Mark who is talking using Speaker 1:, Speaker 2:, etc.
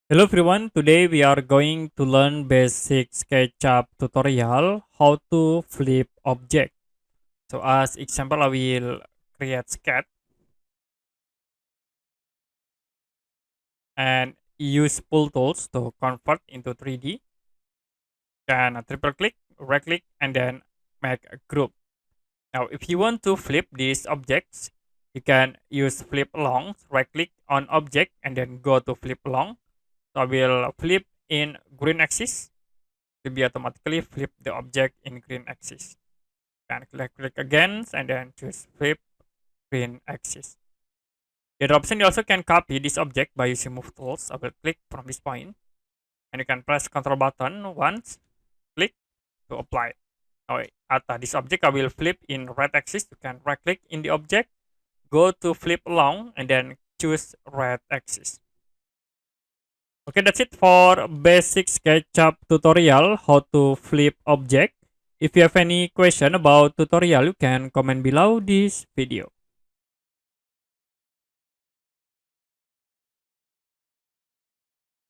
Speaker 1: Hello everyone, today we are going to learn basic SketchUp tutorial how to flip object. So as example I will create sketch and use pull tools to convert into 3D. Then triple click, right click and then make a group. Now if you want to flip these objects, you can use flip along, right click on object and then go to flip along. So I will flip in green axis to be automatically flip the object in green axis. And click again and then choose flip green axis. The other option, you also can copy this object by using move tools. I will click from this point and you can press Ctrl button once, click to apply. Now at this object I will flip in right axis. You can right click in the object, go to flip along and then choose right axis. Okay, that's it for basic SketchUp tutorial how to flip object. If you have any question about tutorial, you can comment below this video.